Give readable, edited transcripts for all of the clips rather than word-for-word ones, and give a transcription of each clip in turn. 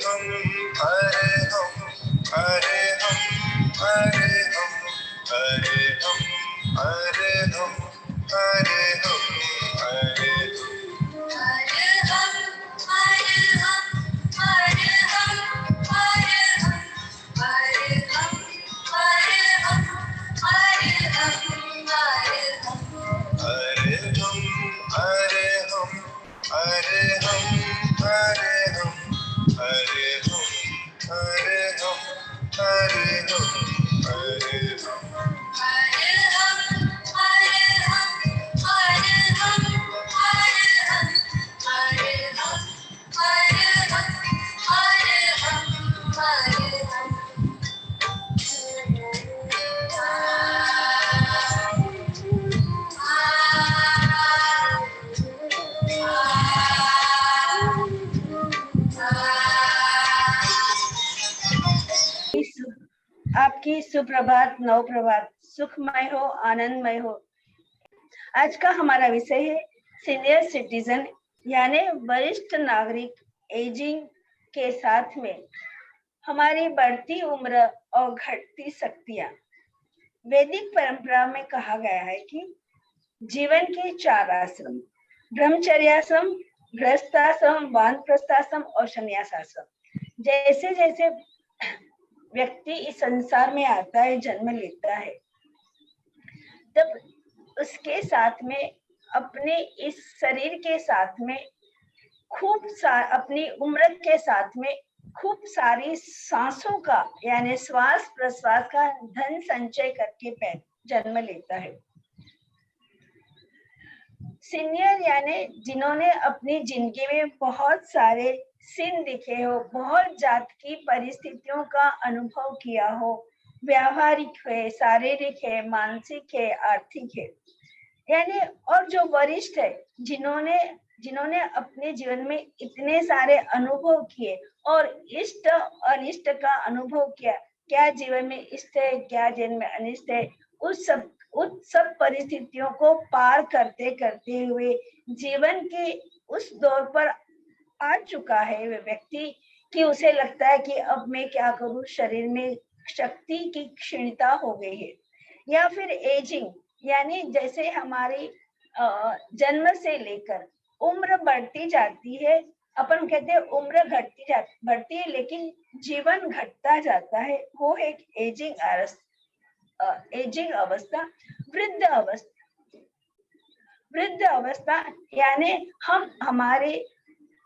हम हरे हम हरे हम हरे हम हरे हम हरे हम हरे हम हरे आपकी सुप्रभात नवप्रभात सुखमय हो, आनंदमय हो। आज का हमारा विषय है सीनियर सिटीजन यानी वरिष्ठ नागरिक, एजिंग के साथ में हमारी बढ़ती उम्र और घटती शक्तियां। वैदिक परंपरा में कहा गया है कि जीवन के 4 आश्रम, ब्रह्मचर्याश्रम, गृहस्थाश्रम, वानप्रस्थाश्रम और संन्यासाश्रम। जैसे जैसे व्यक्ति इस संसार में आता है, जन्म लेता है, तब उसके साथ में अपने इस शरीर के साथ में अपनी उम्र के साथ में खूब सारी सांसों का यानी श्वास प्रश्वास का धन संचय करके जन्म लेता है। सीनियर यानी जिन्होंने अपनी जिंदगी में बहुत सारे सीन दिखे हो, बहुत जात की परिस्थितियों का अनुभव किया हो, व्यावहारिक है, शारीरिक है, मानसिक है, आर्थिक है, यानी और जो वरिष्ठ है जिन्होंने अपने जीवन में इतने सारे अनुभव किए और इष्ट अनिष्ट का अनुभव किया, क्या जीवन में इष्ट है, क्या जीवन में अनिष्ट है, उस सब परिस्थितियों को पार करते करते हुए जीवन के उस दौर पर आ चुका है वे व्यक्ति कि उसे लगता है कि अब मैं क्या करूं, शरीर में शक्ति की क्षीणता हो गई है। या फिर एजिंग यानी जैसे हमारी जन्म से लेकर उम्र बढ़ती जाती है, अपन कहते हैं उम्र बढ़ती है लेकिन जीवन घटता जाता है, वो एक एजिंग अवस्था। वृद्ध अवस्था यानी हम हमारे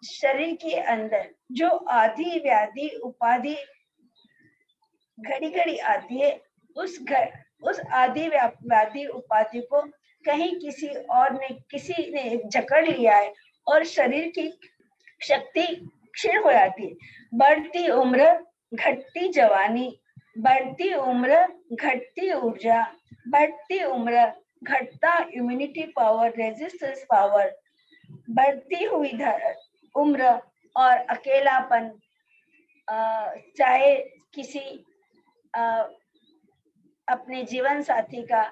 शरीर के अंदर जो आदि व्याधि उपाधि घड़ी घड़ी आती है, उस आदि व्याधि उपाधि को कहीं किसी ने जकड़ लिया है और शरीर की शक्ति क्षीण हो जाती है। बढ़ती उम्र घटती जवानी, बढ़ती उम्र घटती ऊर्जा, बढ़ती उम्र घटता इम्यूनिटी पावर, रेजिस्टेंस पावर, बढ़ती हुई उम्र और अकेलापन, चाहे किसी अपने जीवन साथी का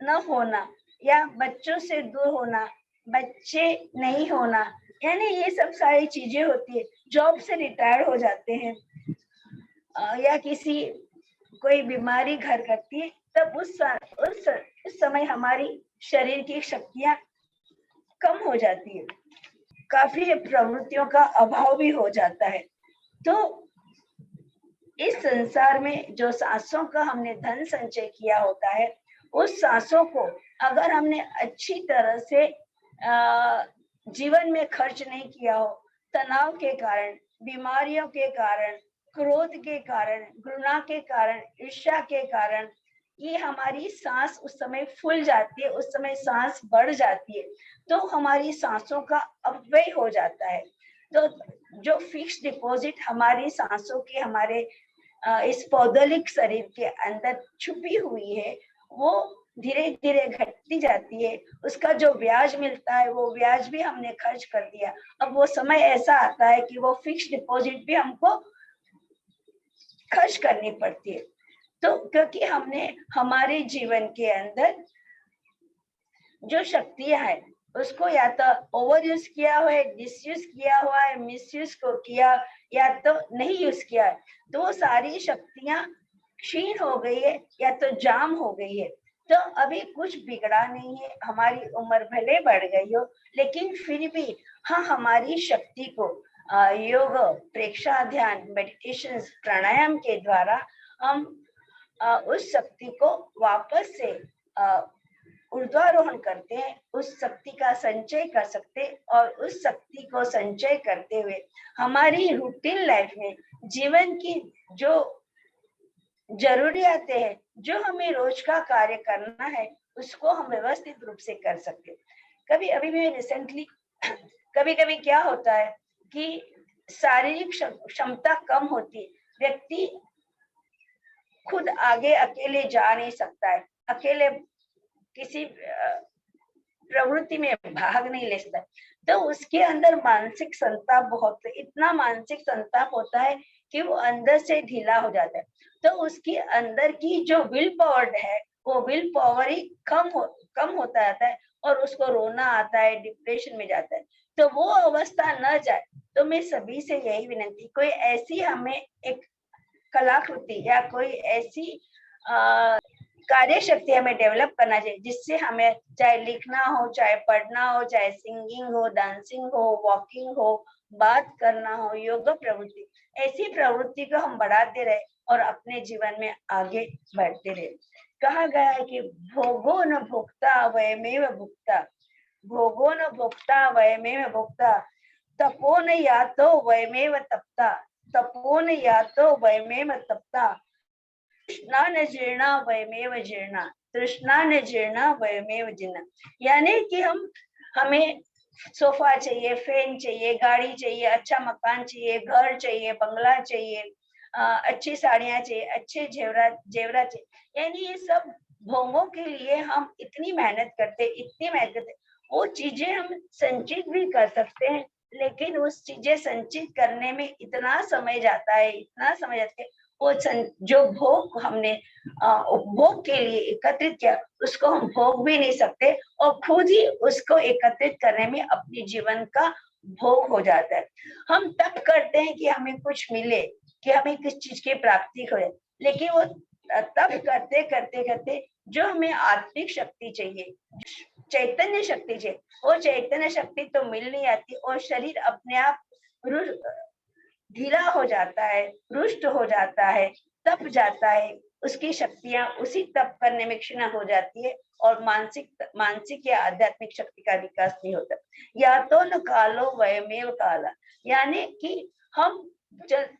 न होना या बच्चों से दूर होना, बच्चे नहीं होना, यानी ये सब सारी चीजें होती है। जॉब से रिटायर हो जाते हैं या कोई बीमारी घर करती है, तब उस समय हमारी शरीर की शक्तियां कम हो जाती है, काफी प्रवृत्तियों का अभाव भी हो जाता है। तो इस संसार में जो सांसों का हमने धन संचय किया होता है, उस सांसों को अगर हमने अच्छी तरह से जीवन में खर्च नहीं किया हो, तनाव के कारण, बीमारियों के कारण, क्रोध के कारण, घृणा के कारण, ईर्ष्या के कारण, ये हमारी सांस उस समय फूल जाती है, उस समय सांस बढ़ जाती है, तो हमारी सांसों का अपव्यय हो जाता है। तो जो फिक्स डिपॉजिट हमारी सांसों की हमारे इस पौधोलिक शरीर के अंदर छुपी हुई है, वो धीरे धीरे घटती जाती है। उसका जो ब्याज मिलता है, वो ब्याज भी हमने खर्च कर दिया। अब वो समय ऐसा आता है कि वो फिक्स डिपॉजिट भी हमको खर्च करनी पड़ती है। तो क्योंकि हमने हमारे जीवन के अंदर जो शक्तियां हैं उसको या तो ओवर यूज किया हुआ है, डिसयूज किया हुआ है, मिसयूज को किया, या तो नहीं यूज किया है, तो वो सारी शक्तियां क्षीण हो गई है या तो जाम हो गई है। तो अभी कुछ बिगड़ा नहीं है, हमारी उम्र भले बढ़ गई हो, लेकिन फिर भी हाँ हमारी शक्ति को योग, प्रेक्षा ध्यान, मेडिटेशन, प्राणायाम के द्वारा हम उस शक्ति को वापस से ऊर्ध्वारोहण करते हैं, उस शक्ति का संचय कर सकते, और उस शक्ति को संचय करते हुए हमारी रूटीन लाइफ में जीवन की जो जरूरियातें हैं, जो हमें रोज का कार्य करना है, उसको हम व्यवस्थित रूप से कर सकते। कभी अभी भी रिसेंटली कभी कभी क्या होता है कि शारीरिक क्षमता कम होती है, व्यक्ति खुद आगे अकेले जा नहीं सकता है, अकेले किसी प्रवृत्ति में भाग नहीं ले सकता, तो उसके अंदर मानसिक संताप बहुत, इतना मानसिक संताप होता है कि वो अंदर से ढीला हो जाता है। तो उसकी अंदर की जो विल पावर है, वो विल पावर ही कम होता जाता है, और उसको रोना आता है, डिप्रेशन में जाता है। तो वो अवस्था न जाए, तो मैं सभी से यही विनती, कोई ऐसी हमें एक कलाकृति या कोई ऐसी कार्य शक्ति हमें डेवलप करना चाहिए, जिससे हमें चाहे लिखना हो, चाहे पढ़ना हो, चाहे सिंगिंग हो, डांसिंग हो, वॉकिंग हो, बात करना हो, योग प्रवृत्ति, ऐसी प्रवृत्ति को हम बढ़ाते रहे और अपने जीवन में आगे बढ़ते रहे। कहा गया है कि भोगो न भोक्ता वयमेव भुक्ता, भोगो न भोक्ता वयमेव भुक्ता, तपो न यातो वयमेव तपता, तपो न यातो वयमेव तपता, तृष्णा न जीर्णा वयमेव जीर्णा, तृष्णा न जीर्णा वयमेव जीर्णा। यानी कि हमें सोफा चाहिए, फैन चाहिए, गाड़ी चाहिए, अच्छा मकान चाहिए, घर चाहिए, बंगला चाहिए, अच्छी साड़ियां चाहिए, अच्छे जेवरा चाहिए, यानी ये सब भोगों के लिए हम इतनी मेहनत करते, इतनी मेहनत करते। वो चीजें हम संचित भी कर सकते हैं, लेकिन उस चीजें संचित करने में इतना समय जाता है, इतना समय जाता है, वो जो भोग हमने उपभोग के लिए एकत्रित किया, उसको हम भोग भी नहीं सकते, और खुद ही उसको एकत्रित करने में अपने जीवन का भोग हो जाता है। हम तब करते हैं कि हमें कुछ मिले, कि हमें किस चीज की प्राप्ति हो, लेकिन वो तब करते करते करते जो हमें आत्मिक शक्ति चाहिए, चैतन्य शक्ति चाहिए, वो चैतन्य शक्ति तो मिल नहीं आती, और शरीर अपने आप ढीला हो जाता है, रुष्ट हो जाता है, तप जाता है, उसकी शक्तियां उसी तप करने में क्षीण हो जाती है, और मानसिक या आध्यात्मिक शक्ति का विकास नहीं होता। या तो न कालो वयमेव काला, यानी कि हम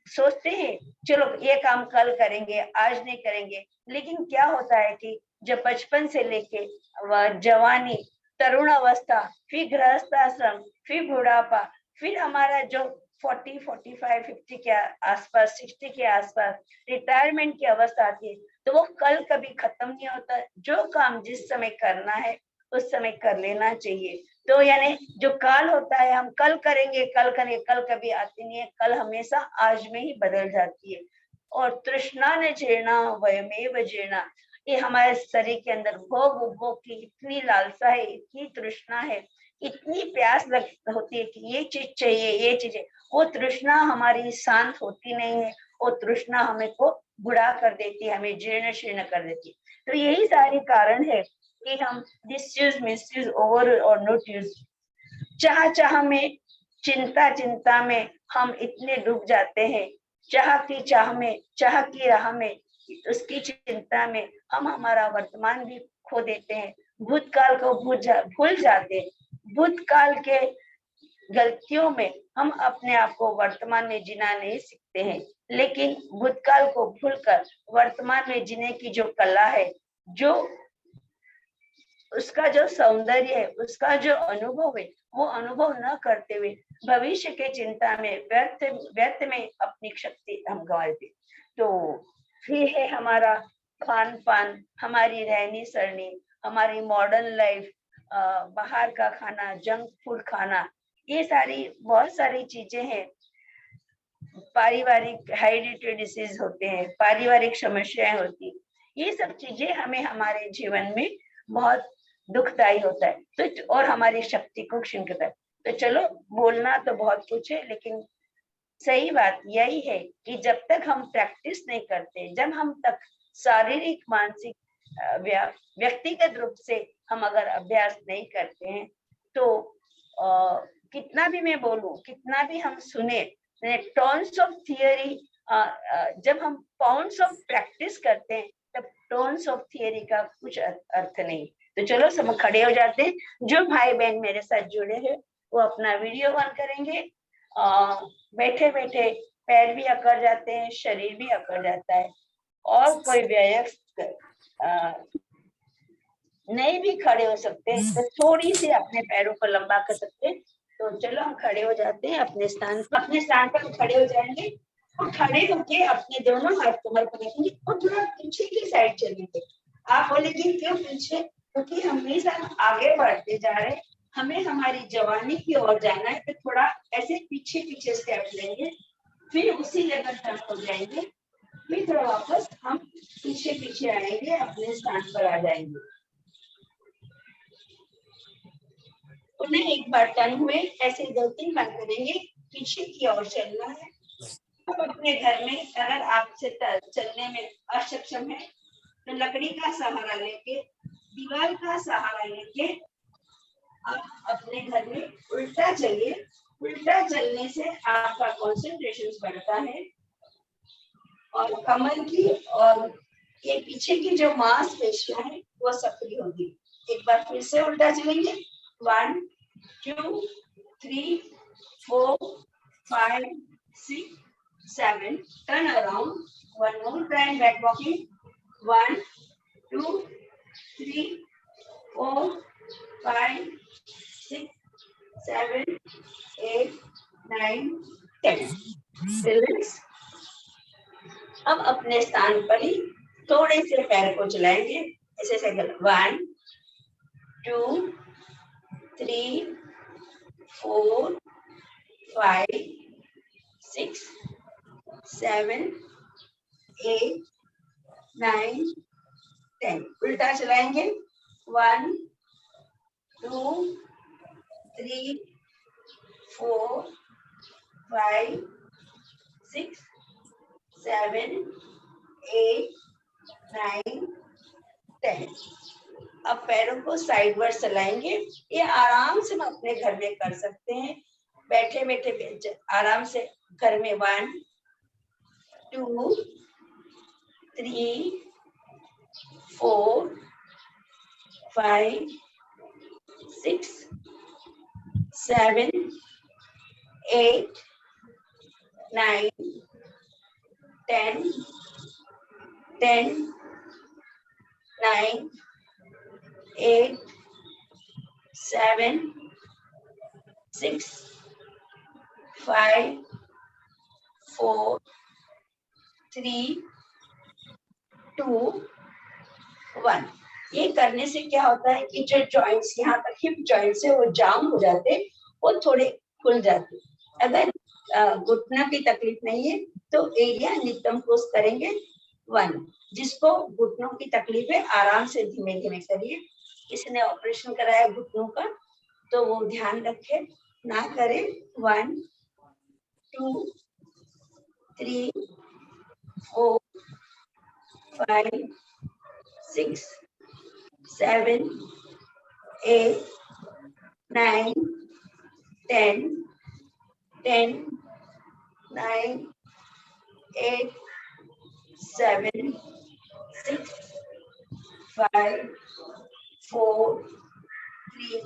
सोचते हैं चलो ये काम कल करेंगे, आज नहीं करेंगे, लेकिन क्या होता है कि जब बचपन से लेके जवानी, तरुण अवस्था, फिर गृहस्थाश्रम, फिर बुढ़ापा, फिर हमारा जो 40, 45, 50 के आसपास, 60 के आसपास रिटायरमेंट की अवस्था आती है, तो वो कल कभी खत्म नहीं होता। जो काम जिस समय करना है उस समय कर लेना चाहिए। तो यानी जो काल होता है, हम कल करेंगे, कल कभी आती नहीं है, कल हमेशा आज में ही बदल जाती है। और तृष्णा ने जीर्णा वयमेव जीर्णा, ये हमारे शरीर के अंदर भोग उपभोग की इतनी लालसा है, इतनी तृष्णा है, इतनी प्यास होती है कि ये चीज चाहिए, ये चीज है, वो तृष्णा हमारी शांत होती नहीं है, वो तृष्णा हमें को बुढ़ा कर देती है, हमें जीर्ण शीर्ण कर देती है। तो यही सारे कारण है कि हम डिसयूज, मिसयूज, ओवर और नोट यूज, चाह में, चिंता में हम इतने डूब जाते हैं, चाह की राह में, उसकी चिंता में हम हमारा वर्तमान भी खो देते हैं, भूतकाल को भूल जाते हैं। भूतकाल के गलतियों में हम अपने आप को वर्तमान में जीना नहीं सीखते हैं, लेकिन भूतकाल को भूलकर वर्तमान में जीने की जो कला है, जो उसका जो सौंदर्य है, उसका जो अनुभव है, वो अनुभव न करते हुए भविष्य के चिंता में व्यर्थ में अपनी शक्ति हम गंवा देते। तो फिर है हमारा खान पान, हमारी रहनी सहनी, हमारी मॉडर्न लाइफ, बाहर का खाना, जंक फूड खाना, ये सारी बहुत सारी चीजें हैं। पारिवारिक हेरिडिटरी डिसीज होते हैं, पारिवारिक समस्याएं होती, ये सब चीजें हमें हमारे जीवन में बहुत दुखदायी होता है, तो और हमारी शक्ति को क्षीण करता है। तो चलो, बोलना तो बहुत कुछ है, लेकिन सही बात यही है कि जब तक हम प्रैक्टिस नहीं करते, जब हम तक शारीरिक मानसिक व्यक्तिगत रूप से हम अगर अभ्यास नहीं करते हैं, तो कितना भी मैं बोलूं, कितना भी हम सुने, टॉन्स ऑफ थियरी, जब हम पाउंड्स ऑफ प्रैक्टिस करते हैं, तब टॉन्स ऑफ थियरी का कुछ अर्थ नहीं। तो चलो सब खड़े हो जाते हैं। जो भाई बहन मेरे साथ जुड़े हैं वो अपना वीडियो ऑन करेंगे। बैठे बैठे पैर भी अकड़ जाते हैं, शरीर भी अकड़ जाता है, और कोई वयस्क नहीं भी खड़े हो सकते हैं, तो थोड़ी सी अपने पैरों को लंबा कर सकते हैं। तो चलो हम खड़े हो जाते हैं अपने स्थान पर खड़े हो जाएंगे, और खड़े होके अपने दोनों हाथ कमर पर रखेंगे और थोड़ा पीछे की साइड चलेंगे। आप बोलेंगे क्यों पीछे? क्योंकि हमेशा आगे बढ़ते जा रहे हैं, हमें हमारी जवानी की ओर जाना है, तो थोड़ा ऐसे पीछे पीछे स्टेप लेंगे, फिर उसी जगह टर्न हो जाएंगे, फिर थोड़ा वापस हम पीछे पीछे आएंगे, अपने स्थान पर आ जाएंगे। उन्हें एक बार टर्न हुए, ऐसे 2-3 बार करेंगे, पीछे की ओर चलना है। अब अपने घर में अगर आपसे चलने में अक्षम है, तो लकड़ी का सहारा लेके, दीवार का सहारा लेके आप अपने घर में उल्टा चलिए। उल्टा चलने से आपका कंसंट्रेशन बढ़ता है, और कमर की और ये पीछे की जो मांसपेशियां हैं वो सक्रिय होगी। एक बार फिर से उल्टा चलेंगे। 1 2 3 4 5 6 7 turn around. One more time back walking. 1 2 3 4 5 6 7 8 9 10. Relax. अब अपने स्थान पर ही थोड़े से पैर को चलाएंगे, ऐसे साइकिल। 1 2 3 4 5 6 7 8 9 10. उल्टा चलाएंगे। 1 2 3 4 5 6 7 8 9 10. अब पैरों को साइडवर्ड चलाएंगे। ये आराम से हम अपने घर में कर सकते हैं, बैठे बैठे आराम से घर में। 1 2 3 4 5 6 7 8 9 10 10 9 8 7 6 5 4 3 2 1. ये करने से क्या होता है कि जो जॉइंट्स यहाँ पर हिप जॉइंट्स है वो जाम हो जाते, वो थोड़े खुल जाते। अगर घुटना की तकलीफ नहीं है तो एरिया नितंब कोष करेंगे। 1. जिसको घुटनों की तकलीफ है आराम से धीमे धीमे करिए। किसी ऑपरेशन कराया घुटनों का तो वो ध्यान रखे ना करे। 1 2 3 4 5 6 7 8 9 10 10 9 8 7 6 5 4 3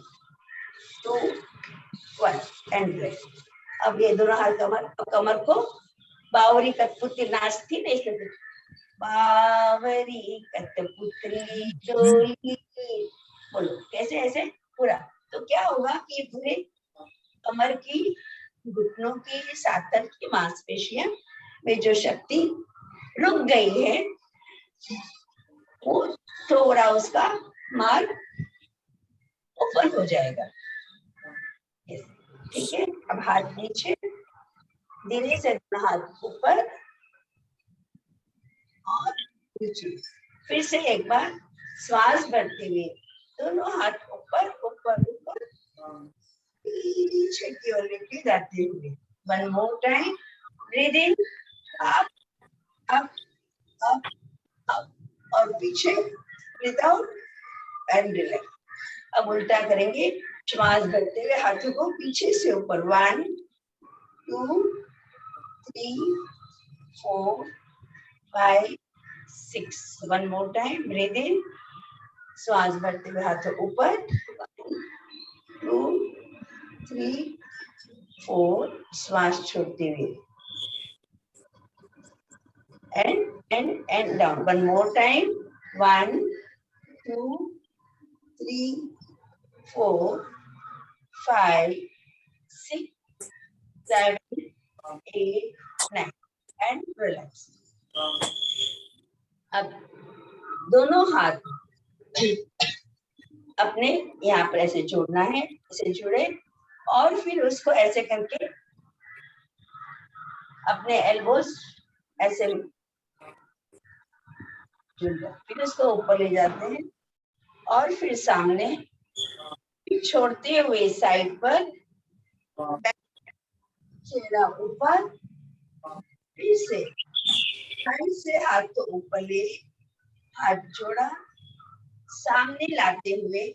2 1 एंड ब्रेक। अब ये दोनों हाथ कमर को बावरी कठपुतली नाचती नहीं सकती। बावरी कठपुतली डोली, बोलो कैसे? ऐसे पूरा। तो क्या होगा कि पूरे कमर की, घुटनों की, साथन की मांसपेशियां में जो शक्ति रुक गई है वो थोड़ा उसका मार्ग ओपन हो जाएगा। ठीक है। अब हाथ नीचे, धीरे से हाथ ऊपर और नीचे। फिर से एक बार श्वास भरते हुए दोनों हाथ ऊपर ऊपर ऊपर पीछे की ओर लेके जाते हुए। One more time, breathe in, up up up up और पीछे, ब्रीद आउट एंड रिलैक्स। अब उल्टा करेंगे, श्वास भरते हुए हाथों को पीछे से ऊपर। 1 2 3 4 5 6। One more time, breathe in, श्वास भरते हुए हाथों ऊपर। 2 3 4, श्वास छोड़ते हुए and down. One more time. 1 2 3 4 5 6 7 8 9 and relax. अब दोनों हाथ अपने यहाँ पर ऐसे जोड़ना है, ऐसे जुड़े और फिर उसको ऐसे करके अपने एल्बोस ऐसे फिर उसको ऊपर ले जाते हैं और फिर सामने छोड़ते हुए साइड पर, चेहरा ऊपर, फिर से साइड से हाथ को ऊपर ले, हाथ जोड़ा, सामने लाते हुए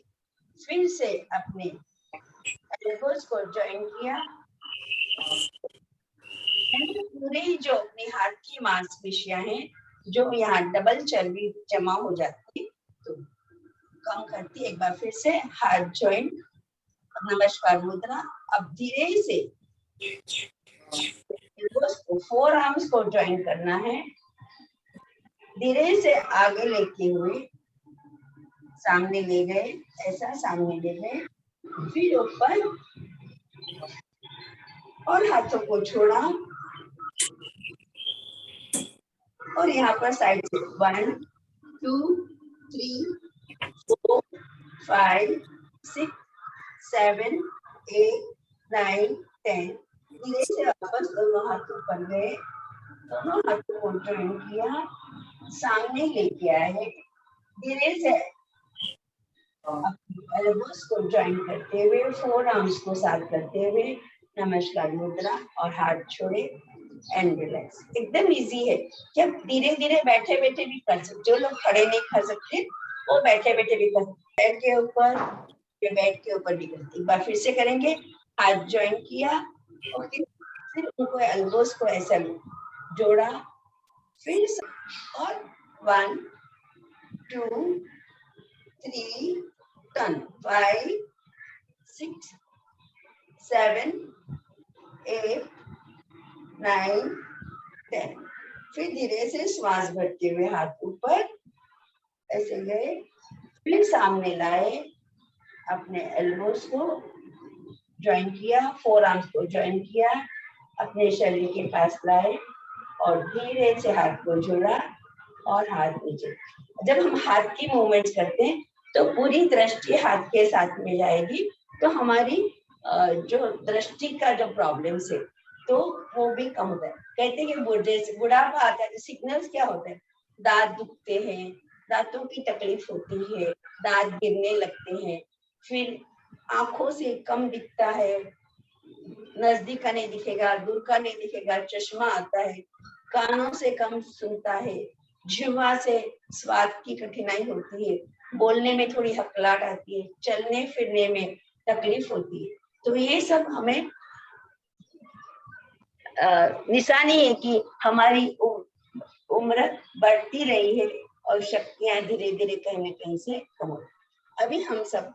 फिर से अपने एल्बोस को ज्वाइन किया। पूरे जो अपने हाथ की मांसपेशियां हैं, जो यहाँ डबल चर्बी जमा हो जाती है तो कम करती। एक बार फिर से हाथ ज्वाइन, नमस्कार मुद्रा। अब धीरे से फोर आर्म्स को ज्वाइन करना है, धीरे से आगे लेते हुए सामने ले गए, ऐसा सामने ले गए, फिर ऊपर और हाथों को छोड़ा और यहाँ पर साइड से 1 2 3 4 5 6 7 8 9 10। धीरे से वापस दोनों हाथ ऊपर गए, दोनों हाथों को ज्वाइन किया, सामने लेके आए, धीरे से एल्बोस को ज्वाइन करते हुए, फोर आर्म्स को साथ करते हुए नमस्कार मुद्रा और हाथ छोड़े एंड रिलैक्स। एकदम इजी है, जब धीरे धीरे बैठे बैठे भी कर सकते। जो लोग खड़े नहीं कर सकते वो बैठे बैठे भी कर सकते, बेड के ऊपर या बेड के ऊपर भी करते। एक बार फिर से करेंगे, हाथ ज्वाइन किया और फिर उनको एल्बोस को ऐसा जोड़ा, फिर और 1 2 3 turn 5 6 7 8 9 10। फिर धीरे से श्वास भरते हुए हाथ ऊपर ऐसे गए, फिर सामने लाए, अपने एल्बोस को ज्वाइन किया, फोर आर्म्स को ज्वाइन किया, अपने शरीर के पास लाए और धीरे से हाथ को जोड़ा और हाथ नीचे। जब हम हाथ की मूवमेंट्स करते हैं तो पूरी दृष्टि हाथ के साथ में जाएगी, तो हमारी जो दृष्टि का जो प्रॉब्लम्स है तो वो भी कम होता है। कहते हैं कि बुढ़ापा आता है तो सिग्नल्स क्या होते हैं, दांत दुखते हैं, दांतों की तकलीफ होती है, दांत गिरने लगते हैं, फिर आंखों से कम दिखता है, नजदीक का नहीं दिखेगा, दूर का नहीं दिखेगा, चश्मा आता है, कानों से कम सुनता है, जिह्वा से स्वाद की कठिनाई होती है, बोलने में थोड़ी हकलाहट आती है, चलने फिरने में तकलीफ होती है। तो ये सब हमें निशानी है कि हमारी उम्र बढ़ती रही है और शक्तियां धीरे धीरे कहीं न कहीं से कम हो। अभी हम सब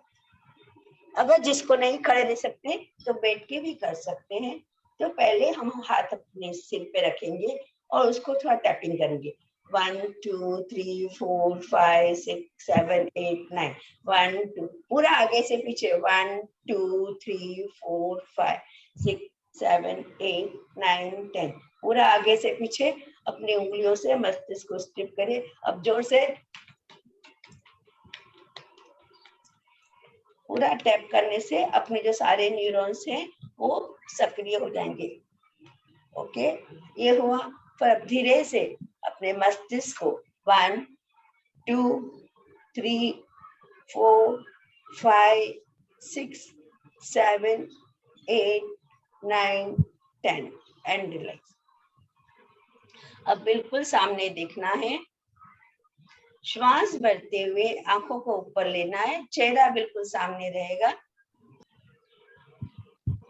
अगर जिसको नहीं खड़े रह सकते तो बैठ के भी कर सकते हैं। तो पहले हम हाथ अपने सिर पे रखेंगे और उसको थोड़ा टैपिंग करेंगे। 1 2 3 4 5 6 7 8 9 1 2, पूरा आगे से पीछे 1 2 3 4 5 6 7 8 9 10, पूरा आगे से पीछे अपनी उंगलियों से मस्तिष्क को स्ट्रिप करें। अब जोर से पूरा टैप करने से अपने जो सारे न्यूरॉन्स हैं वो सक्रिय हो जाएंगे। ओके, ये हुआ। फिर धीरे से अपने मस्तिष्क को 1 2 3 4 5, 6, 7, 8, 9, 10 एंड रिलैक्स। अब बिल्कुल सामने देखना है, श्वास भरते हुए आंखों को ऊपर लेना है, चेहरा बिल्कुल सामने रहेगा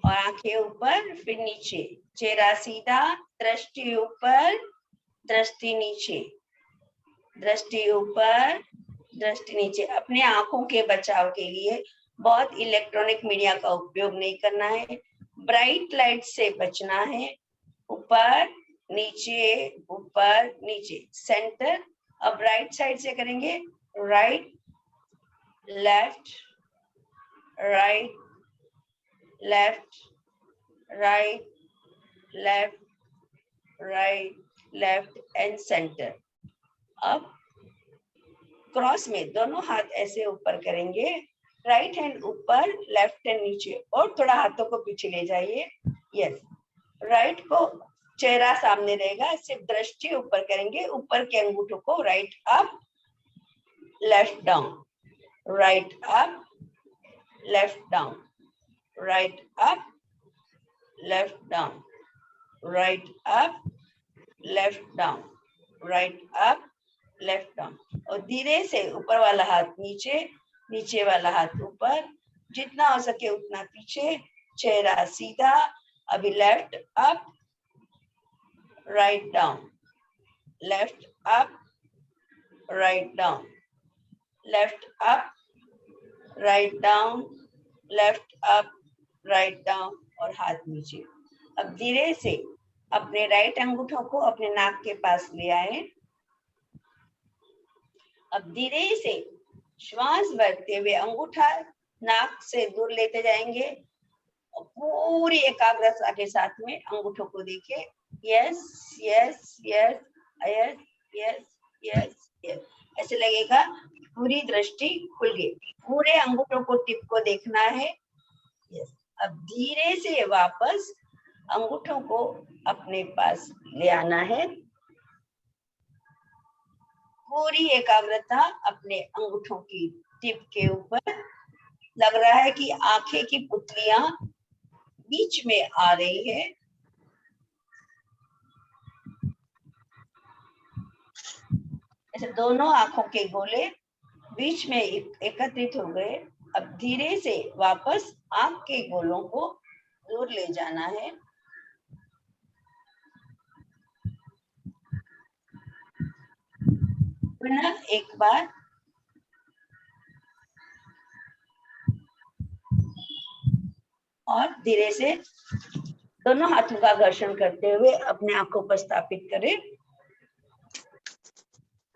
और आंखें ऊपर, फिर नीचे, चेहरा सीधा, दृष्टि ऊपर, दृष्टि नीचे, दृष्टि ऊपर, दृष्टि नीचे। अपने आंखों के बचाव के लिए बहुत इलेक्ट्रॉनिक मीडिया का उपयोग नहीं करना है, ब्राइट लाइट से बचना है, ऊपर नीचे, ऊपर नीचे, सेंटर। अब राइट साइड से करेंगे, right, left, right, left, right, left, right, left and centre. अब क्रॉस में दोनों हाथ ऐसे ऊपर करेंगे, राइट हैंड ऊपर, लेफ्ट हैंड नीचे, और थोड़ा हाथों को पीछे ले जाइए। यस, राइट को चेहरा सामने रहेगा, सिर्फ दृष्टि ऊपर करेंगे, ऊपर के अंगूठों को right up, left down, right up, left down, right up, left down, right up, left down, right up, left down. और धीरे से ऊपर वाला हाथ नीचे, नीचे वाला हाथ ऊपर, जितना हो सके उतना पीछे, चेहरा सीधा। अभी left up, write down, left up, write down, left up, write down, left up, write down, और हाथ नीचे। अब धीरे से अपने राइट अंगूठों को अपने नाक के पास ले आए। अब धीरे से श्वास भरते हुए अंगूठा नाक से दूर लेते जाएंगे, पूरी एकाग्रता के साथ में अंगूठों को देखे, yes yes yes yes yes yes yes, ऐसे लगेगा पूरी दृष्टि खुल गई, पूरे अंगूठों को, टिप को देखना है। यस, अब धीरे से वापस अंगूठों को अपने पास ले आना है, पूरी एकाग्रता अपने अंगूठों की टिप के ऊपर। लग रहा है कि आंखें की पुतलियां बीच में आ रही है, ऐसे दोनों आंखों के गोले बीच में एकत्रित हो गए। अब धीरे से वापस आंख के गोलों को दूर ले जाना है। पुनः एक बार और धीरे से दोनों हाथों का घर्षण करते हुए अपने आंखों पर स्थापित करें।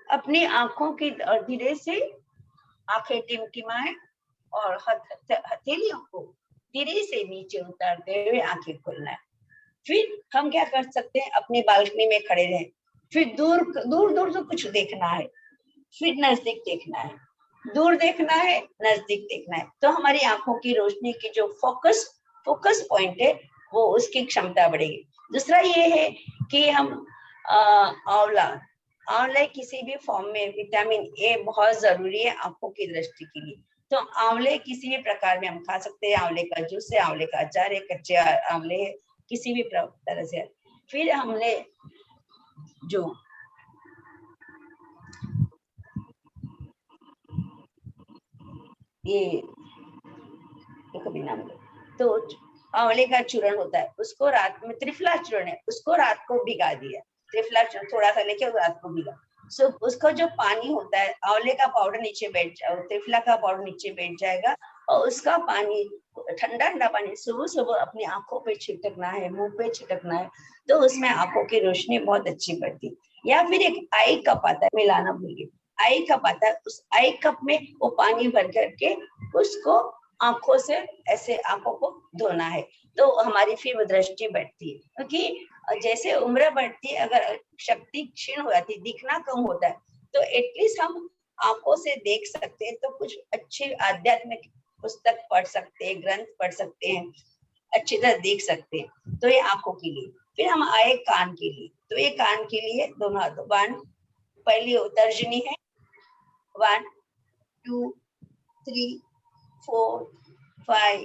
अपनी आंखों की धीरे से आंखें टिमटिमाएं और हथेलियों को धीरे से नीचे उतारते हुए आंखें खोलना है। फिर हम क्या कर सकते हैं, अपनी बालकनी में खड़े रहें, फिर दूर दूर दूर से कुछ देखना है, फिर नजदीक देखना है, दूर देखना है, नजदीक देखना है। तो हमारी आंखों की रोशनी की जो फोकस पॉइंट है वो उसकी क्षमता बढ़ेगी। दूसरा ये है कि हम आंवला किसी भी फॉर्म में, विटामिन ए बहुत जरूरी है आंखों की दृष्टि के लिए। तो आंवले किसी भी प्रकार में हम खा सकते हैं, आंवले का जूस है, आंवले का अचार है, कच्चे आंवले है, किसी भी तरह से। फिर हमने जो ये कभी नाम तो आंवले का चूर्ण होता है, उसको रात में, त्रिफला चूर्ण है, उसको रात को भिगा दिया, त्रिफला चूर्ण थोड़ा सा लेके रात को भिगा। सो उसका जो पानी होता है, आंवले का पाउडर नीचे बैठ जाएगा, त्रिफला का पाउडर नीचे बैठ जाएगा, और उसका पानी, ठंडा ठंडा पानी सुबह सुबह अपनी आंखों पे छिटकना है, मुंह पे छिटकना है, तो उसमें आंखों की रोशनी बहुत अच्छी बढ़ती। या फिर एक आई कप आता है, मिलाना भूल गई, आई कप आता है, उस आई कप में वो पानी भर करके उसको आंखों से ऐसे आंखों को धोना है, तो हमारी फिर दृष्टि बढ़ती है। क्योंकि जैसे उम्र बढ़ती है, अगर शक्ति क्षीण हो जाती है, दिखना कम होता है, तो एटलीस्ट हम आंखों से देख सकते हैं, तो कुछ अच्छी आध्यात्मिक पुस्तक पढ़ सकते हैं, ग्रंथ पढ़ सकते हैं, अच्छी तरह देख सकते हैं। तो ये आंखों के लिए। फिर हम आए कान के लिए, तो ये कान के लिए दोनों हाथों, पहली तर्जनी है, 1 2 3 4 5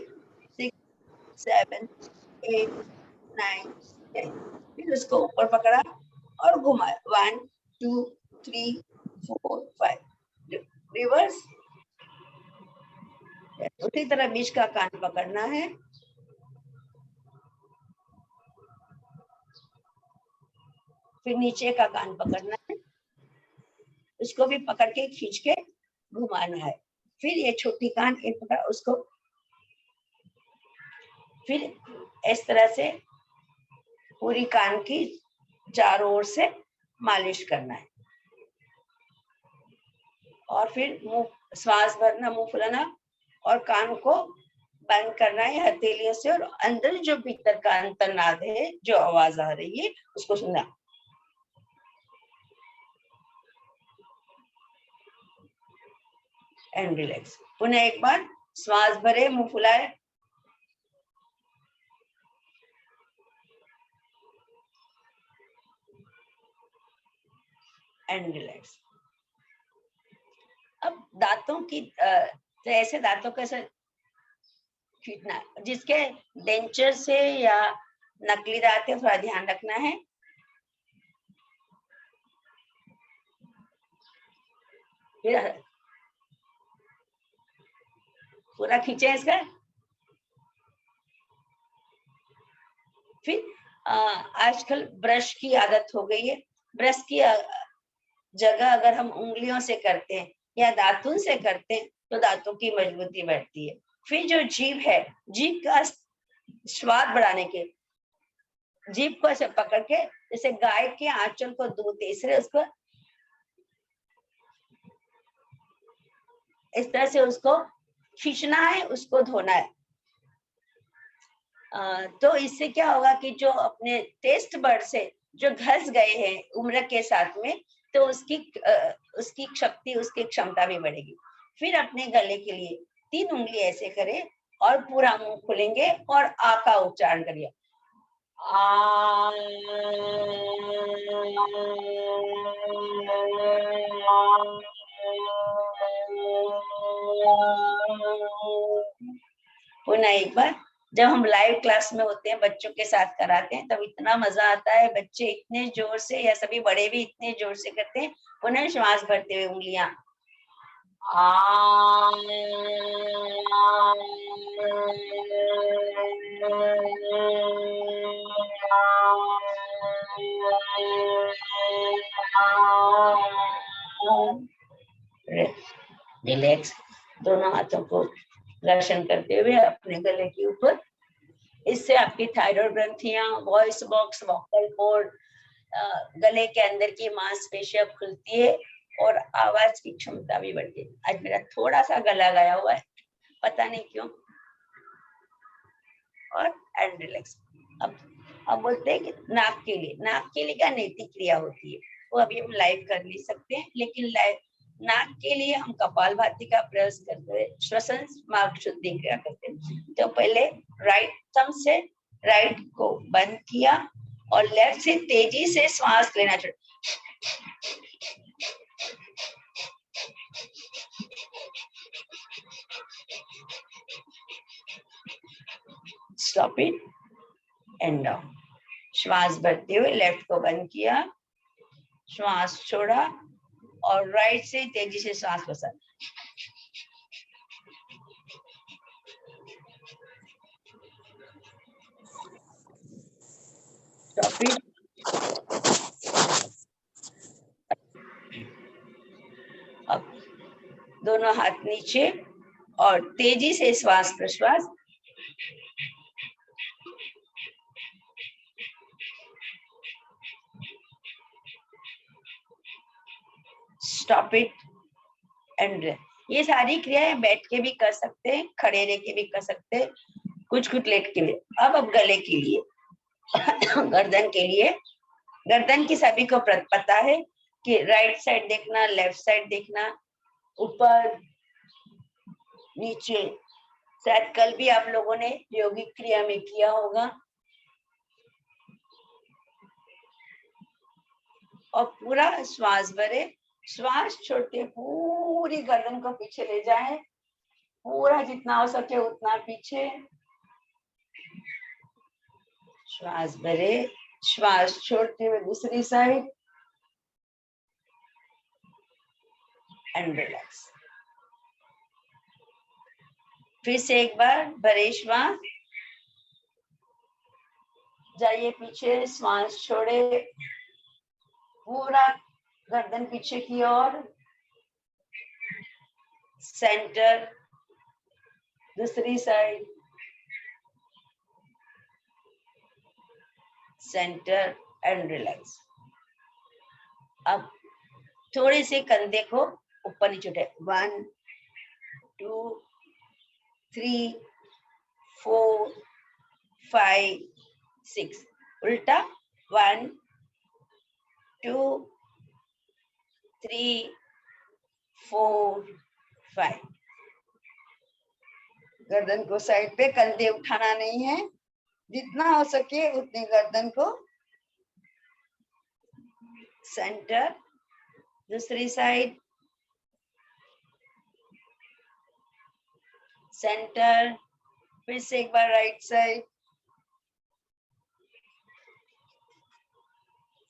6 7 8 9 10। फिर उसको ऊपर पकड़ा और घुमाया 1 2 3 4 5 रिवर्स। उसी तरह बीच का कान पकड़ना है, फिर नीचे का कान पकड़ना है, उसको भी पकड़ के खींच के घुमाना है। फिर ये छोटी कान एक पकड़ा उसको, फिर इस तरह से पूरी कान की चारों ओर से मालिश करना है। और फिर मुंह श्वास भरना, मुंह फुलाना और कान को बंद करना है हथेलियों से, और अंदर जो भीतर का अंतर्नाद है, जो आवाज आ रही है उसको सुनना। And relax. पुनः एक बार श्वास भरे, मुंह फुलाए, एंड रिलैक्स। अब दांतों की तो ऐसे दांतों को ऐसे खींचना, जिसके डेंचर से या नकली दांत है थोड़ा ध्यान रखना है। फिर पूरा खींचे इसका। फिर आजकल ब्रश की आदत हो गई है, ब्रश की जगह अगर हम उंगलियों से करते हैं या दातुन से करते हैं तो दांतों की मजबूती बढ़ती है। फिर जो जीभ है, जीभ का स्वाद बढ़ाने के, जीभ को ऐसे पकड़ के जैसे गाय के आंचल को 2/3 उसको इस तरह से उसको खींचना है, उसको धोना है। तो इससे क्या होगा कि जो अपने टेस्ट बर्ड से जो घस गए हैं उम्र के साथ में, तो उसकी शक्ति, उसकी क्षमता भी बढ़ेगी। फिर अपने गले के लिए 3 उंगली ऐसे करें और पूरा मुंह खोलेंगे और आ का उच्चारण करिए। आ। पुनः एक बार, जब हम लाइव क्लास में होते हैं, बच्चों के साथ कराते हैं, तब इतना मजा आता है, बच्चे इतने जोर से या सभी बड़े भी इतने जोर से करते हैं। पुनः श्वास भरते हुए उंगलियां रिलैक्स। दोनों हाथों को घर्षण करते हुए अपने गले के ऊपर। इससे आपकी थायराइड ग्रंथियां, वॉइस बॉक्स, वोकल कॉर्ड, गले के अंदर की मांसपेशियां खुलती है और आवाज की क्षमता भी बढ़ती है। आज मेरा थोड़ा सा गला गया हुआ है, पता नहीं क्यों। और एंड रिलैक्स। अब बोलते हैं कि नाक के लिए क्या नैतिक क्रिया होती है, वो अभी हम लाइव कर नहीं सकते हैं, लेकिन लाइव नाक के लिए हम कपालभाति का प्रयास करते हैं, श्वसन मार्ग शुद्धि क्रिया करते हैं। तो पहले राइट थंब से राइट को बंद किया और लेफ्ट से तेजी से श्वास लेना चाहिए। Stop it and down. श्वास भरते हुए लेफ्ट को बंद किया, श्वास छोड़ा और राइट से तेजी से श्वास बसा। Stop it. अब दोनों हाथ नीचे और तेजी से श्वास प्रश्वास। Stop it and. ये सारी क्रियाएं बैठ के भी कर सकते हैं, खड़े रह के भी कर सकते हैं, कुछ लेट के भी। अब गले के लिए गर्दन के लिए, गर्दन की सभी को पता है कि राइट साइड देखना, लेफ्ट साइड देखना, ऊपर नीचे। शायद कल भी आप लोगों ने योगिक क्रिया में किया होगा। और पूरा श्वास भरे, श्वास छोड़ते पूरी गर्दन को पीछे ले जाए पूरा जितना हो सके उतना पीछे, श्वास भरे, श्वास छोड़ते हुए दूसरी साइड एंड रिलैक्स। फिर से एक बार भरे श्वास, जाइए पीछे, श्वास छोड़े, पूरा गर्दन पीछे की ओर, सेंटर, दूसरी साइड, सेंटर एंड रिलैक्स। अब थोड़े से कंधे को ऊपर नीचे उठाए, 1 2 3 4 5 6, उल्टा 1 2 3 4 5। गर्दन को साइड पे, कंधे उठाना नहीं है, जितना हो सके उतने गर्दन को, सेंटर, दूसरी साइड, सेंटर, फिर से एक बार राइट साइड,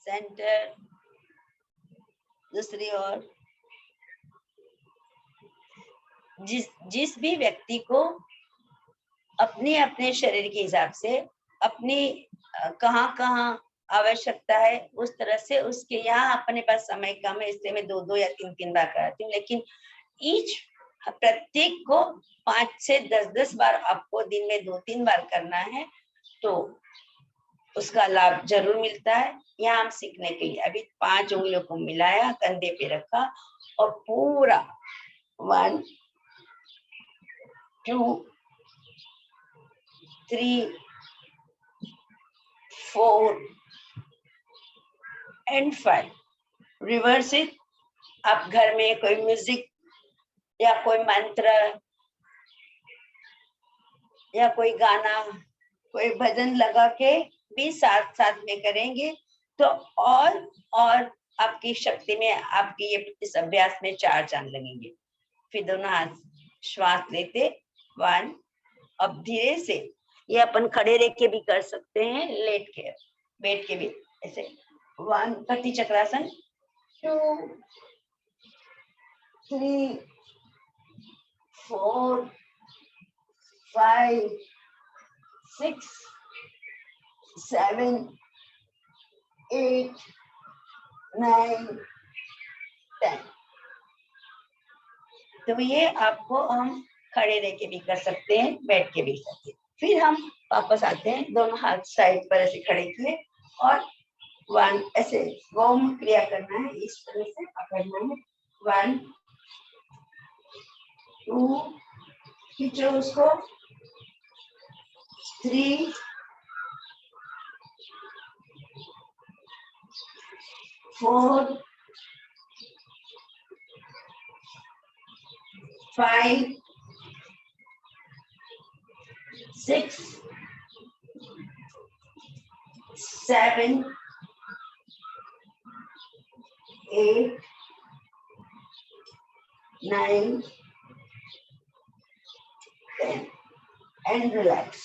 सेंटर, दूसरी ओर। जिस भी व्यक्ति को अपने अपने शरीर के हिसाब से अपनी कहाँ आवश्यकता है, उस तरह से उसके, यहाँ अपने पास समय कम है इसलिए मैं 2-2 या 3-3 बार कराती हूँ, लेकिन प्रत्येक को 5 से 10-10 बार आपको दिन में 2-3 बार करना है, तो उसका लाभ जरूर मिलता है। यहाँ हम सीखने के लिए अभी 5 उंगलियों को मिलाया, कंधे पे रखा और पूरा 1 2 3 4 एंड 5। Reverse it. आप घर में कोई म्यूजिक या कोई मंत्र या कोई गाना, कोई भजन लगा के भी साथ साथ में करेंगे तो और आपकी शक्ति में, आपकी ये इस अभ्यास में 4 चांद लगेंगे। फिर दोनों हाथ श्वास लेते 1। अब धीरे से ये अपन खड़े रह के भी कर सकते हैं, लेट के, बैठ के भी, ऐसे 1 कटी चक्रासन, 2 3 4 5 6 7 8 9 10। तो ये आपको हम खड़े रह के भी कर सकते हैं, बैठ के भी कर सकते हैं। फिर हम वापस आते हैं, दोनों हाथ साइड पर ऐसे खड़े किए और 1 ऐसे वॉर्म क्रिया करना है, इस तरह से पकड़ना है, 1 2 खींचो उसको, 3 4 5 6 7 8 9 10 एंड रिलैक्स।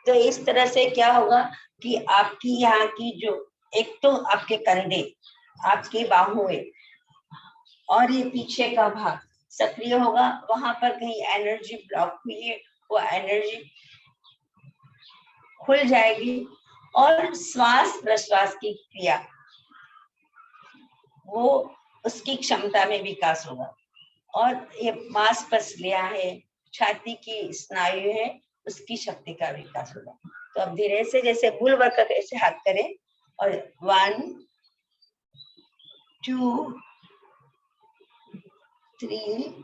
तो इस तरह से क्या होगा कि आपकी यहाँ की जो, एक तो आपके कंधे, आपकी बाहुएं और ये पीछे का भाग सक्रिय होगा। वहां पर कहीं एनर्जी ब्लॉक हुई है, वो एनर्जी खुल जाएगी और श्वास प्रश्वास की क्रिया, वो उसकी क्षमता में विकास होगा। और ये मांसपेशियां है, छाती की स्नायु है, उसकी शक्ति का विकास होगा। तो अब धीरे से जैसे बुल वर्क ऐसे हाथ करें और 1 2 3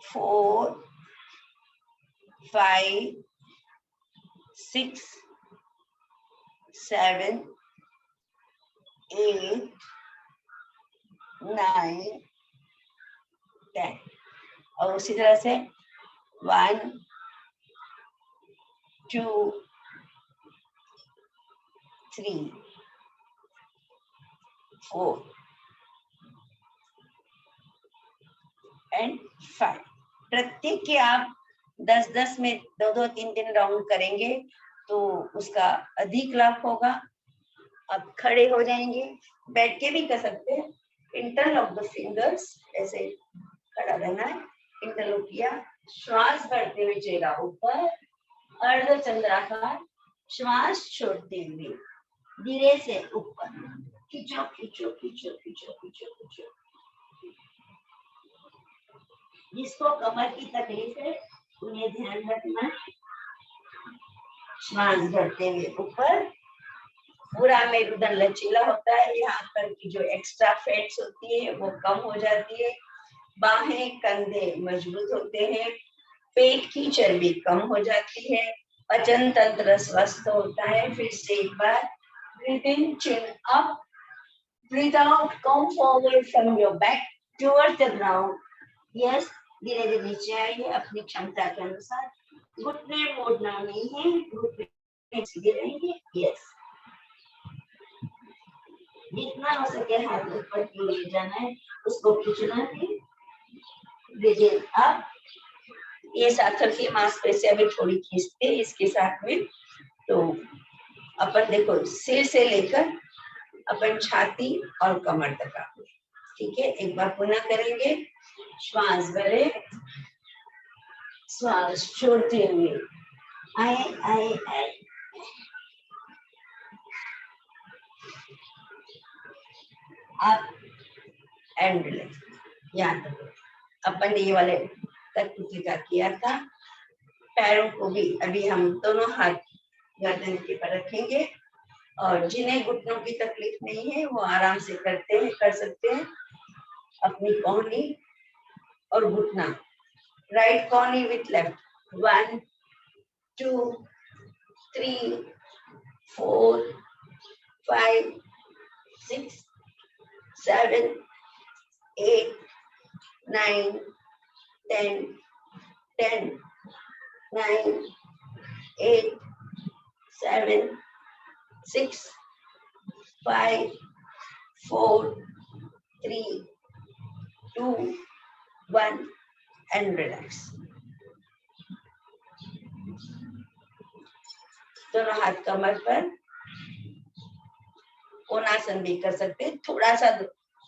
4 5 6 7 8 9 10। और उसी तरह से 1 2 3 4 एंड 5। प्रत्येक के आप 10-10 में 2-2, 3-3 राउंड करेंगे तो उसका अधिक लाभ होगा। अब खड़े हो जाएंगे, बैठ के भी कर सकते हैं। इंटरलॉक द फिंगर्स, ऐसे खड़ा रहना है, इंटरलॉक किया, श्वास भरते हुए चेहरा ऊपर, अर्ध चंद्राकार, श्वास छोड़ते हुए धीरे से ऊपर, खींचो खींचो खींचो खींचो खींचो खींचो। जिसको कमर की तकलीफ है उन्हें ध्यान रखना। श्वास भरते हुए ऊपर, पूरा मेरुदंड लचीला होता है, यहाँ पर की जो एक्स्ट्रा फैट्स होती है वो कम हो जाती है, बाहें कंधे मजबूत होते हैं, पेट की चर्बी कम हो जाती है, पाचन तंत्र स्वस्थ होता है। फिर से एक बार, breathe in, chin up, breathe out, come forward from your back towards the ground. Yes, धीरे धीरे नीचे आइए अपनी क्षमता के अनुसार। घुटने मोड़ना नहीं है, घुटने सीधे रहेंगे। यस, जितना हो सके हाथ ऊपर की ले जाना है, उसको खींचना है। ब्रीथ इन अप, ये साथर की मांसपेशियां भी थोड़ी खींचते हैं इसके साथ में। तो अपन देखो, सिर से लेकर अपन छाती और कमर तक आते, ठीक है। एक बार पुनः करेंगे, श्वास भरे, श्वास छोड़ते हुए आए आए आए, अप एंड रिलैक्स। यहाँ तक अपन ने ये वाले तत्पुत्रिका किया था। पैरों को भी अभी हम दोनों हाथ गर्दन के पर रखेंगे, और जिन्हें घुटनों की तकलीफ नहीं है वो आराम से कर सकते हैं। अपनी कोहनी और घुटना, राइट कोहनी विथ लेफ्ट, 1 2 3 4 5 6 7 8 9 10 10 9 8 7 6 5 4 3 2 1 and relax। दोनों हाथ कमर पर, कोणासन भी कर सकते हैं। थोड़ा सा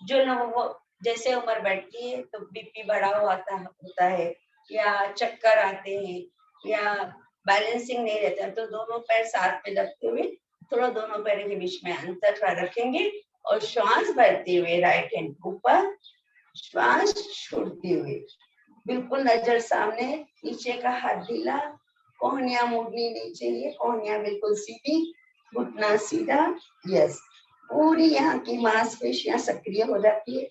जो लोगों को जैसे उम्र बढ़ती है तो बीपी बढ़ा हुआ होता है, या चक्कर आते हैं, या बैलेंसिंग नहीं रहता, तो दोनों पैर साथ में रखते हुए थोड़ा दोनों पैर के बीच में अंतर रखेंगे, और श्वास भरते हुए राइट हैंड ऊपर, श्वास छोड़ते हुए बिल्कुल नजर सामने, नीचे का हाथ ढीला, कोहनियां मुड़नी नहीं चाहिए, कोहनियां बिल्कुल सीधी, घुटना सीधा। यस, पूरी यहाँ की मांसपेशियां सक्रिय हो जाती है,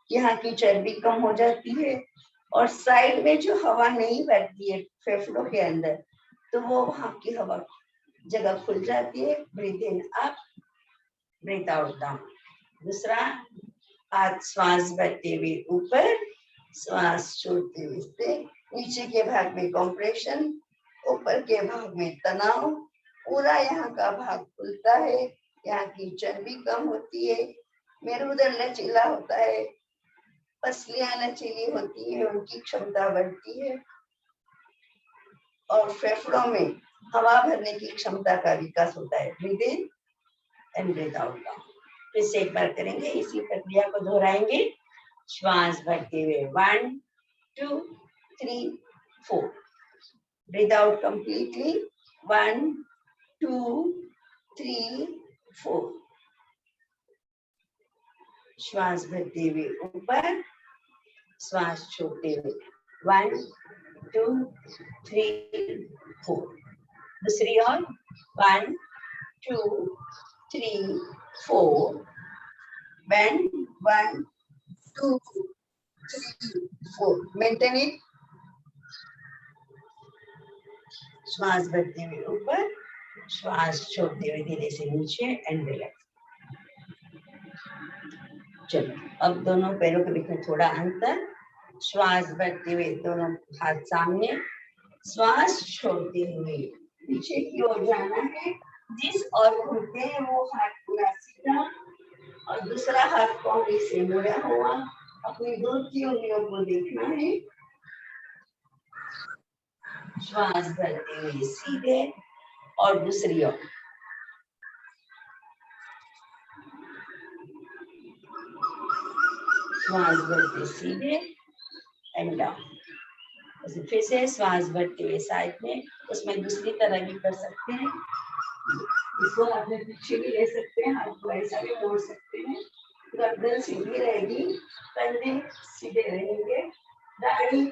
यहाँ की चर्बी कम हो जाती है, और साइड में जो हवा नहीं भरती है फेफड़ों के अंदर, तो वो वहां की हवा जगह खुल जाती है। Breathe in up, breathe out down. दूसरा हाथ श्वास भरते हुए ऊपर, श्वास छोड़ते हुए से नीचे के भाग में कॉम्प्रेशन, ऊपर के भाग में तनाव, पूरा यहाँ का भाग खुलता है, यहाँ की चर्बी कम होती है, मेरुदंड लचीला होता है, पसलियां लचीली होती है, उनकी क्षमता बढ़ती है, और फेफड़ों में हवा भरने की क्षमता का विकास होता है। Breathe in and breathe out. फिर से एक बार करेंगे, इसी प्रक्रिया को दोहराएंगे। श्वास भरते हुए 1 2 3 4, ब्रीथ आउट कंप्लीटली 1 2 3 4, श्वास भरते हुए ऊपर, श्वास छोड़ते हुए 1 2 3 4। दूसरी ओर 1 2 3 4, bend 1 2 3 4, maintain it। श्वास भरते हुए ऊपर, श्वास छोड़ते हुए धीरे से नीचे एंड रिलैक्स। चलो, अब दोनों पैरों के बीच में थोड़ा अंतर, श्वास भरते हुए दोनों हाथ सामने, श्वास छोड़ते हुए पीछे की ओर जाना है। जिस ओर घूमते हैं वो हाथ पूरा सीधा, और दूसरा हाथ कोहनी से मुड़ा हुआ अपनी दूर की उंगलियों को देखना है। श्वास भरते हुए सीधे और दूसरी ओर। श्वास भरते सीधे एंड डाउन। फिर से श्वास भरते हुए साइड में, उसमें दूसरी तरह भी कर सकते हैं। इसको अपने पीछे भी ले सकते हैं, हाथ को ऐसा भी मोड़ सकते हैं। गर्दन सीधी रहेगी, कंधे सीधे रहेंगे, दाढ़ी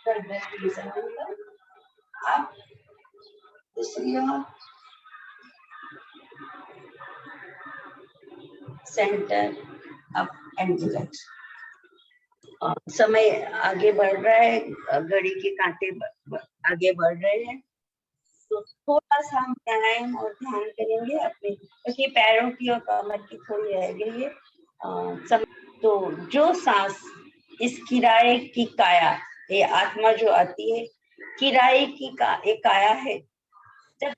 गर्दन के समांतर। आप दूसरी ओर सेंटर अप एंड रिलैक्स। समय आगे बढ़ रहा है, घड़ी के कांटे आगे बढ़ रहे हैं, तो थोड़ा सा हम प्राणायाम और ध्यान करेंगे अपने, क्योंकि पैरों की और कमर की थोड़ी रह गई है। तो जो सांस इस किराए की काया, ये आत्मा जो आती है, किराए की एक काया है। जब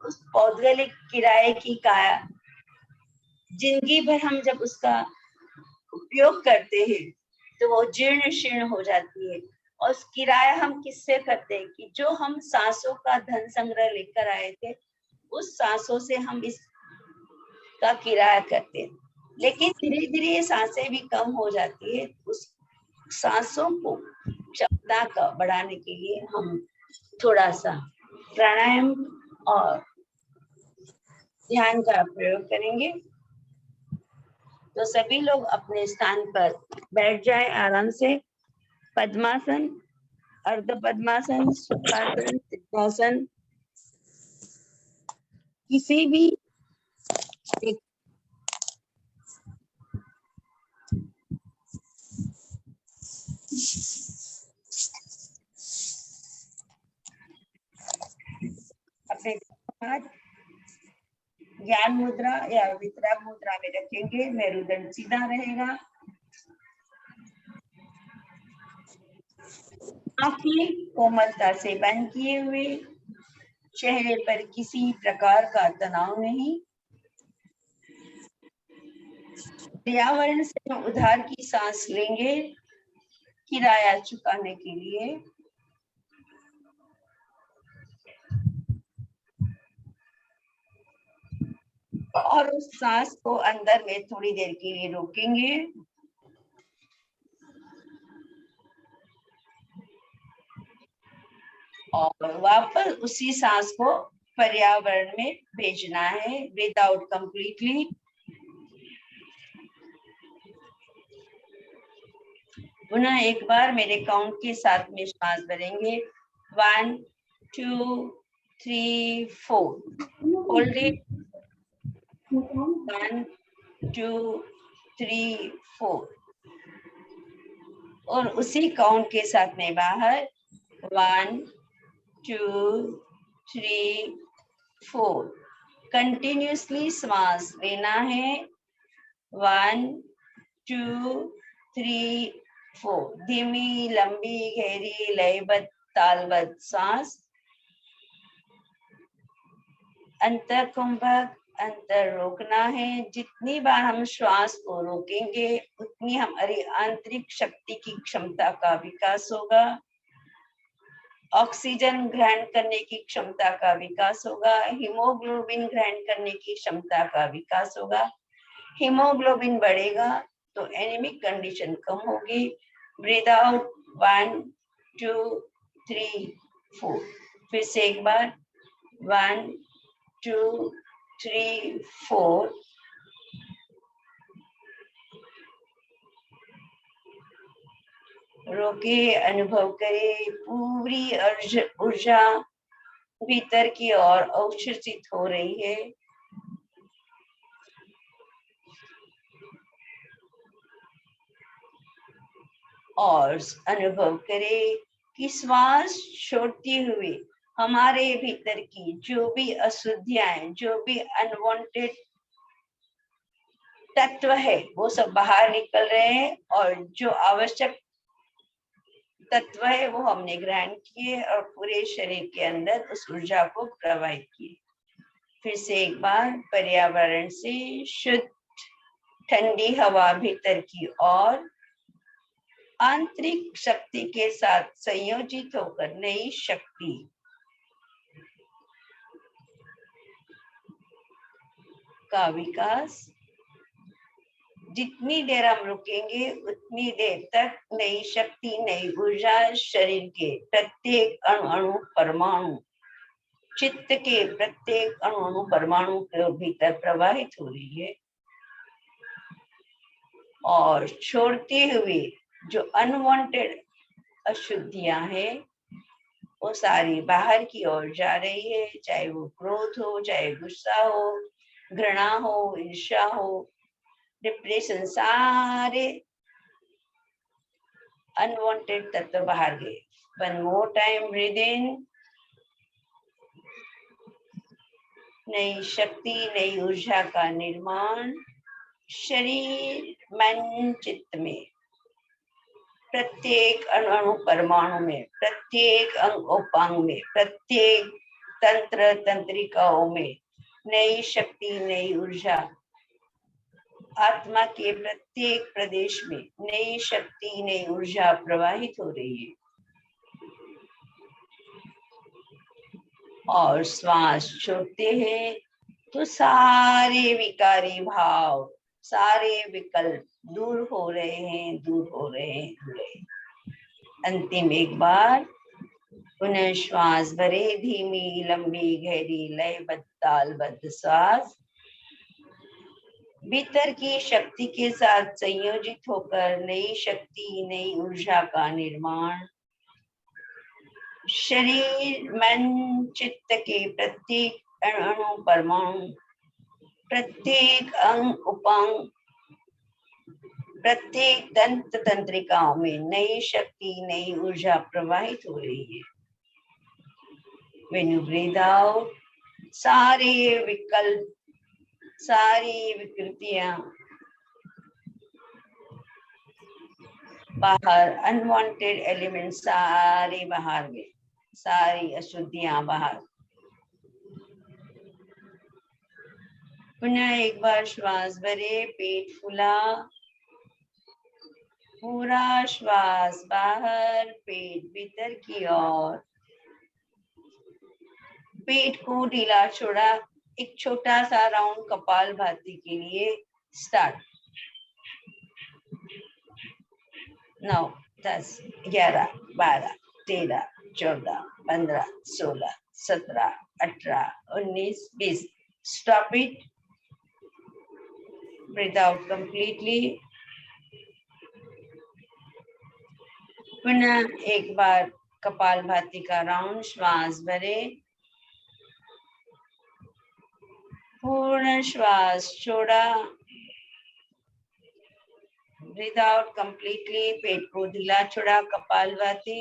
उस पौद्गलिक किराए की काया जिंदगी भर हम जब उसका उपयोग करते हैं तो वो जीर्ण शीर्ण हो जाती है। और किराया हम किससे करते हैं कि जो हम सांसों का धन संग्रह लेकर आए थे, उस सांसों से हम इसका किराया करते हैं। लेकिन धीरे धीरे ये सांसें भी कम हो जाती है। उस सांसों को क्षमता का बढ़ाने के लिए हम थोड़ा सा प्राणायाम और ध्यान का प्रयोग करेंगे। तो सभी लोग अपने स्थान पर बैठ जाएं आराम से। पद्मासन, अर्ध पद्मासन, सुखासन, सिद्धासन, किसी भी एक अपने हाथ ज्ञान मुद्रा या वितराग मुद्रा में रखेंगे। मेरुदंड सीधा रहेगा, आंखें कोमलता से बंद किए हुए, चेहरे पर किसी प्रकार का तनाव नहीं। पर्यावरण से हम उधार की सांस लेंगे किराया चुकाने के लिए। और उस सांस को अंदर में थोड़ी देर के लिए रोकेंगे। और वापस उसी सांस को पर्यावरण में भेजना है, ब्रीथ आउट कंप्लीटली। पुनः एक बार मेरे काउंट के साथ में श्वास भरेंगे। 1 2 3 4। Hold it. 1 2 3 4। और उसी काउंट के साथ में बाहर 1 2 3 4। कंटिन्यूसली श्वास लेना है। 1 2 3 4। धीमी, लंबी, गहरी, लयबद्ध, तालबद्ध सांस। अंतर कुंभक, अंतर रोकना है। जितनी बार हम श्वास को रोकेंगे उतनी हमारी आंतरिक शक्ति की क्षमता का विकास होगा। ऑक्सीजन ग्रहण करने की क्षमता का विकास होगा। हीमोग्लोबिन ग्रहण करने की क्षमता का विकास होगा। हीमोग्लोबिन बढ़ेगा तो एनीमिक कंडीशन कम होगी। Breathe out 1 2 3 4। फिर से एक बार 1 2 3 4। रोके, अनुभव करें पूरी ऊर्जा भीतर की ओर अवशोषित हो रही है। और अनुभव करें कि श्वास छोड़ते हुए हमारे भीतर की जो भी अशुद्धियां, जो भी अनवांटेड तत्व है, वो सब बाहर निकल रहे हैं और जो आवश्यक तत्व है वो हमने ग्रहण किए और पूरे शरीर के अंदर उस ऊर्जा को प्रवाहित किए। फिर से एक बार पर्यावरण से शुद्ध ठंडी हवा भीतर की ओर आंतरिक शक्ति के साथ संयोजित होकर नई शक्ति का विकास। जितनी देर हम रुकेंगे उतनी देर तक नई शक्ति, नई ऊर्जा शरीर के प्रत्येक अणु अणु परमाणु, चित्त के प्रत्येक अणु अणु परमाणु के भीतर प्रवाहित हो रही है। और छोड़ते हुए जो अनवांटेड अशुद्धियां हैं वो सारी बाहर की ओर जा रही है, चाहे वो क्रोध हो, चाहे गुस्सा हो, घृणा हो, ईर्ष्या हो, डिप्रेशन, सारे अनवांटेड तत्व बाहर गए। One more time, breathe in. नई शक्ति, नई ऊर्जा का निर्माण शरीर, मन, चित्त में, प्रत्येक अणु परमाणु में, प्रत्येक अंग उपांग में, प्रत्येक तंत्र तंत्रिकाओं में नई शक्ति, नई ऊर्जा। आत्मा के प्रत्येक प्रदेश में नई शक्ति, नई ऊर्जा प्रवाहित हो रही है। और श्वास छोड़ते हैं तो सारे विकारी भाव, सारे विकल्प दूर हो रहे हैं, दूर हो रहे हैं, दूर रहे हैं। अंतिम एक बार पुनः श्वास भरे, धीमी, लंबी, गहरी, लयबद्ध, तालबद्ध श्वास भीतर की शक्ति के साथ संयोजित होकर नई शक्ति, नई ऊर्जा का निर्माण शरीर, मन, चित्त के प्रत्येक अणु परमाणु, प्रत्येक अंग उपांग, प्रत्येक तंत्र तंत्रिकाओं में नई शक्ति, नई ऊर्जा प्रवाहित हो रही है। When you breathe out, सारे विकल्प, सारी विकृतियां बाहर, अनवांटेड एलिमेंट सारे बाहर गए, सारी अशुद्धियां बाहर। पुनः एक बार श्वास भरे, पेट फूला, पूरा श्वास बाहर, पेट भीतर की ओर, पेट को ढीला छोड़ा। एक छोटा सा राउंड कपाल भाती के लिए start. 9, 10, 11, 12, 13, 14, 15, 16, 17, 18, 19, 20. Stop it. Breathe out completely. पुनः एक बार कपाल भाती का राउंड, श्वास भरे, पूर्ण श्वास छोड़ा, ब्रीथ आउट कंप्लीटली, पेट को ढीला छोड़ा, कपाल भाती।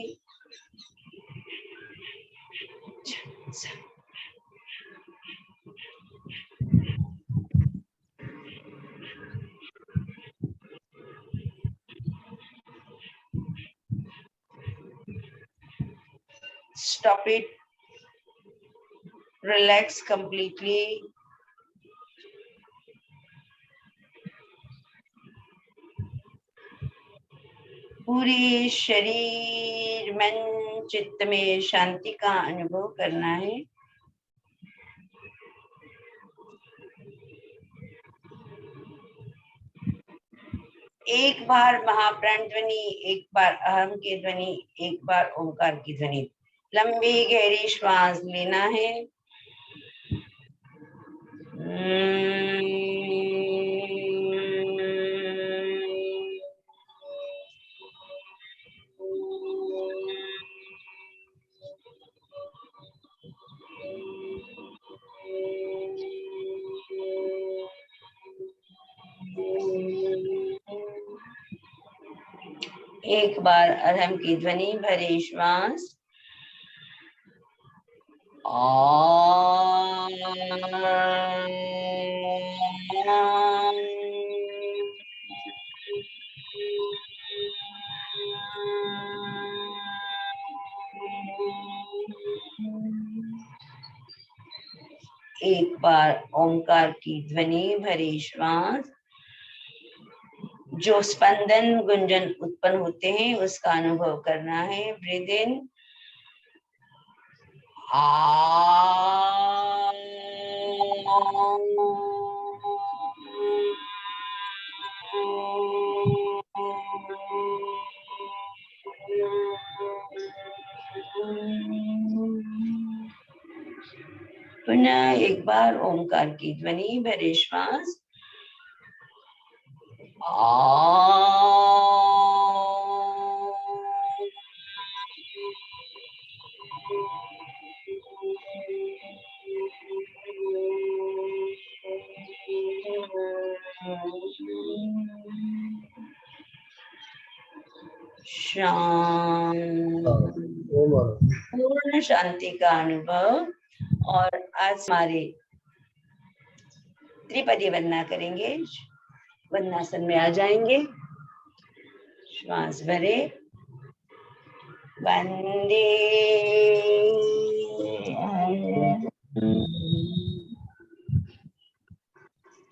Stop it. Relax completely. पूरे शरीर, मन, चित्त में शांति का अनुभव करना है। एक बार महाप्राण ध्वनि, एक बार अहम की ध्वनि, एक बार ओंकार की ध्वनि। लंबी गहरी श्वास लेना है। एक बार अरहम की ध्वनि भरे श्वास। एक बार ओंकार की ध्वनि भरे श्वास। जो स्पंदन गुंजन उत्पन्न होते हैं उसका अनुभव करना है। ब्रीद इन, पुनः एक बार ओमकार की ध्वनि भरे श्वास शांत, पूर्ण शांति का अनुभव। और आज हमारे त्रिपदी वंदना करेंगे। वंदनासन में आ जाएंगे। श्वास भरे, वंदे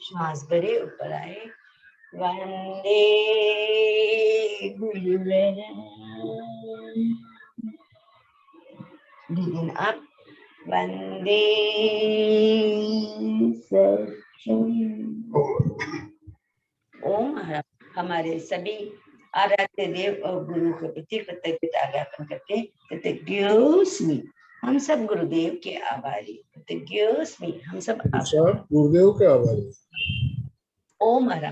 श्वास भरे ऊपर आए, वंदे गुरुवर, ब्रीदिंग अप, वंदे सच्चिदानंद। ओम हमारे सभी आराध्य देव और गुरु के प्रति कृतज्ञता ज्ञापन करते, कृतज्ञोस्मि, हम सब गुरुदेव के आभारी, कृतज्ञोस्मि, हम सब गुरुदेव के आभारी। ओम हरम।